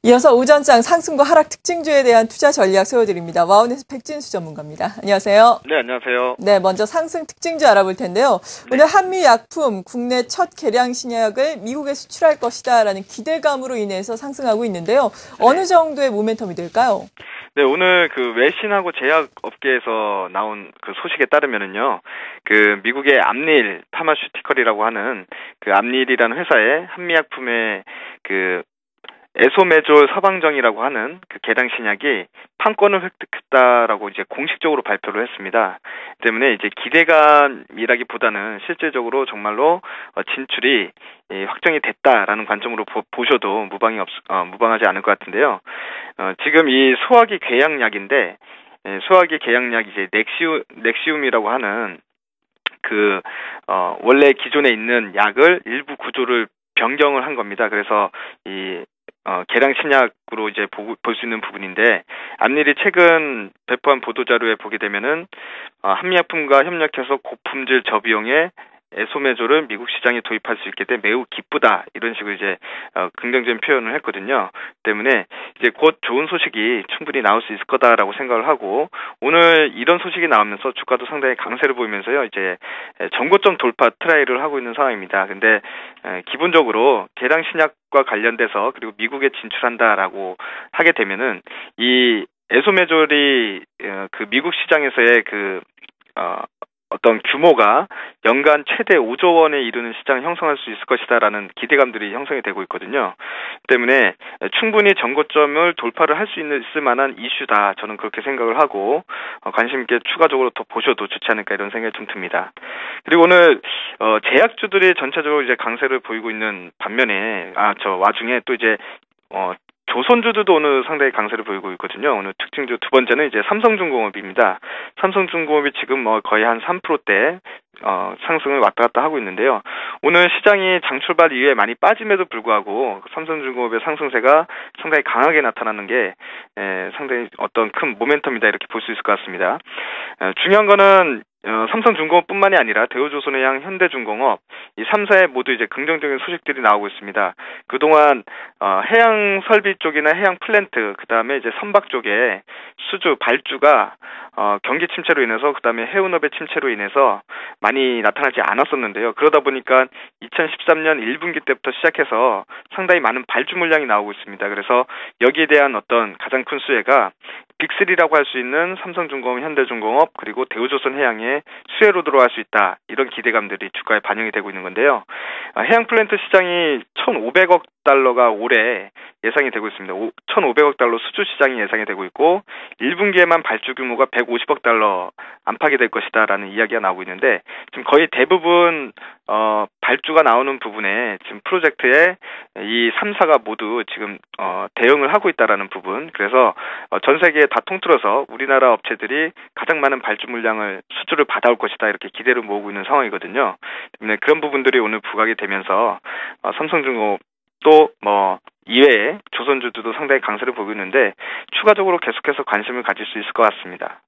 이어서 오전장 상승과 하락 특징주에 대한 투자 전략 세워드립니다. 와우넷스 백진수 전문가입니다. 안녕하세요. 네, 안녕하세요. 네, 먼저 상승 특징주 알아볼 텐데요. 네. 오늘 한미약품 국내 첫 개량 신약을 미국에 수출할 것이다라는 기대감으로 인해서 상승하고 있는데요. 어느 정도의 모멘텀이 될까요? 네, 오늘 그 외신하고 제약 업계에서 나온 그 소식에 따르면은요, 그 미국의 암릴 파마슈티컬이라고 하는 그 암릴이라는 회사의 한미약품의 그 에소메졸 서방정이라고 하는 그 개량 신약이 판권을 획득했다라고 이제 공식적으로 발표를 했습니다. 때문에 이제 기대감이라기보다는 실질적으로 정말로 진출이 확정이 됐다라는 관점으로 보셔도 무방하지 않을 것 같은데요. 지금 이 소화기 궤양약인데, 소화기 궤양약이 이제 넥시움이라고 하는 원래 기존에 있는 약을 일부 구조를 변경을 한 겁니다. 그래서 개량 신약으로 이제 볼 수 있는 부분인데, 암릴이 최근 배포한 보도자료에 보게 되면은, 한미약품과 협력해서 고품질 저비용의 에소메졸을 미국 시장에 도입할 수 있게 돼 매우 기쁘다, 이런 식으로 이제 긍정적인 표현을 했거든요. 때문에 이제 곧 좋은 소식이 충분히 나올 수 있을 거다라고 생각을 하고, 오늘 이런 소식이 나오면서 주가도 상당히 강세를 보이면서요, 이제 전고점 돌파 트라이를 하고 있는 상황입니다. 근데 기본적으로 개량 신약과 관련돼서 그리고 미국에 진출한다라고 하게 되면은 이 에소메졸이 그 미국 시장에서의 어떤 규모가 연간 최대 5조 원에 이르는 시장을 형성할 수 있을 것이다라는 기대감들이 형성이 되고 있거든요. 때문에 충분히 전고점을 돌파를 할 수 있을 만한 이슈다, 저는 그렇게 생각을 하고 관심 있게 추가적으로 더 보셔도 좋지 않을까, 이런 생각이 좀 듭니다. 그리고 오늘 제약주들이 전체적으로 이제 강세를 보이고 있는 반면에 와중에 또 이제 조선주들도 오늘 상당히 강세를 보이고 있거든요. 오늘 특징주 두 번째는 이제 삼성중공업입니다. 삼성중공업이 지금 거의 한 3%대 상승을 왔다 갔다 하고 있는데요. 오늘 시장이 장 출발 이후에 많이 빠짐에도 불구하고 삼성중공업의 상승세가 상당히 강하게 나타나는 게 상당히 어떤 큰 모멘텀이다, 이렇게 볼 수 있을 것 같습니다. 중요한 거는 삼성중공업뿐만이 아니라 대우조선해양, 현대중공업, 이 3사에 모두 이제 긍정적인 소식들이 나오고 있습니다. 그동안 해양 설비 쪽이나 해양 플랜트, 그 다음에 이제 선박 쪽에 발주가 경기 침체로 인해서, 그 다음에 해운업의 침체로 인해서 많이 나타나지 않았었는데요. 그러다 보니까 2013년 1분기 때부터 시작해서 상당히 많은 발주 물량이 나오고 있습니다. 그래서 여기에 대한 어떤 가장 큰 수혜가 빅3라고 할 수 있는 삼성중공업, 현대중공업, 그리고 대우조선해양의 수혜로 들어갈 수 있다, 이런 기대감들이 주가에 반영이 되고 있는 건데요. 해양 플랜트 시장이 1,500억 달러가 올해 예상이 되고 있습니다. 1,500억 달러 수주 시장이 예상이 되고 있고, 1분기에만 발주 규모가 150억 달러 안팎이 될 것이다라는 이야기가 나오고 있는데, 지금 거의 대부분 발주가 나오는 부분에 지금 프로젝트에 이 3사가 모두 지금 대응을 하고 있다라는 부분, 그래서 전 세계에 다 통틀어서 우리나라 업체들이 가장 많은 발주 물량을 수주를 받아올 것이다, 이렇게 기대를 모으고 있는 상황이거든요. 때문에 그런 부분들이 오늘 부각이 되면서 삼성중공업 또 이외에 조선주들도 상당히 강세를 보이고 있는데, 추가적으로 계속해서 관심을 가질 수 있을 것 같습니다.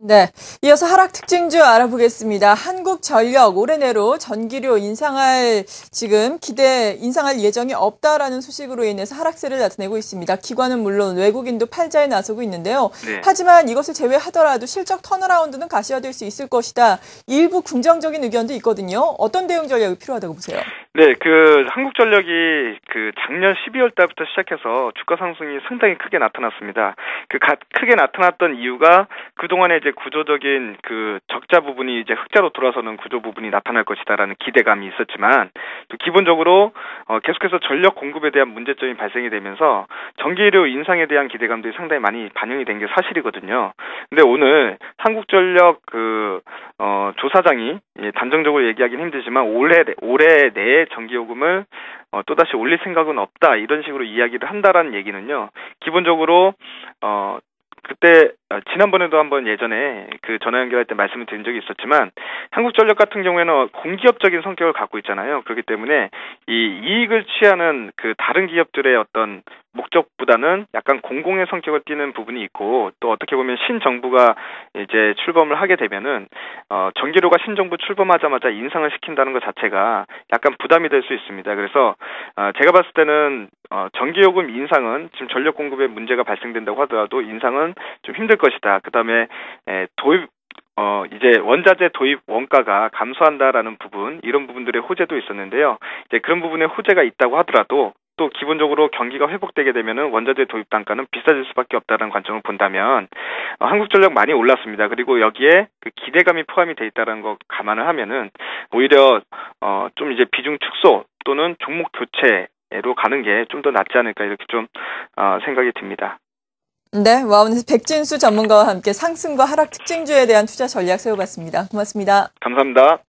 네, 이어서 하락 특징주 알아보겠습니다. 한국전력 올해 내로 전기료 인상할 예정이 없다라는 소식으로 인해서 하락세를 나타내고 있습니다. 기관은 물론 외국인도 팔자에 나서고 있는데요. 네. 하지만 이것을 제외하더라도 실적 턴어라운드는 가시화될 수 있을 것이다, 일부 긍정적인 의견도 있거든요. 어떤 대응 전략이 필요하다고 보세요? 네, 한국전력이 작년 12월 달부터 시작해서 주가 상승이 상당히 크게 나타났습니다. 크게 나타났던 이유가 그동안에 이제 구조적인 적자 부분이 이제 흑자로 돌아서는 구조 부분이 나타날 것이다라는 기대감이 있었지만, 또 기본적으로 계속해서 전력 공급에 대한 문제점이 발생이 되면서 전기료 인상에 대한 기대감들이 상당히 많이 반영이 된 게 사실이거든요. 근데 오늘 한국전력 조사장이 단정적으로 얘기하기는 힘들지만 올해 내에 전기요금을 또다시 올릴 생각은 없다, 이런 식으로 이야기를 한다라는 얘기는요, 기본적으로 그때 지난번에도 한번 예전에 그 전화 연결할 때 말씀을 드린 적이 있었지만 한국전력 같은 경우에는 공기업적인 성격을 갖고 있잖아요. 그렇기 때문에 이 이익을 취하는 그 다른 기업들의 어떤 목적보다는 약간 공공의 성격을 띠는 부분이 있고 또 어떻게 보면 신정부가 이제 출범을 하게 되면은 전기료가 신정부 출범하자마자 인상을 시킨다는 것 자체가 약간 부담이 될 수 있습니다. 그래서 제가 봤을 때는 전기요금 인상은 지금 전력 공급에 문제가 발생된다고 하더라도 인상은 좀 힘들 것이다. 그다음에 도입 이제 원자재 도입 원가가 감소한다라는 부분, 이런 부분들의 호재도 있었는데요. 이제 그런 부분에 호재가 있다고 하더라도 또 기본적으로 경기가 회복되게 되면은 원자재 도입 단가는 비싸질 수밖에 없다는 관점을 본다면 한국전력 많이 올랐습니다. 그리고 여기에 그 기대감이 포함이 돼 있다는 거 감안을 하면은 오히려 좀 이제 비중 축소 또는 종목 교체로 가는 게 좀 더 낫지 않을까 이렇게 좀 생각이 듭니다. 네, 와우넷 백진수 전문가와 함께 상승과 하락 특징주에 대한 투자 전략 세워봤습니다. 고맙습니다. 감사합니다.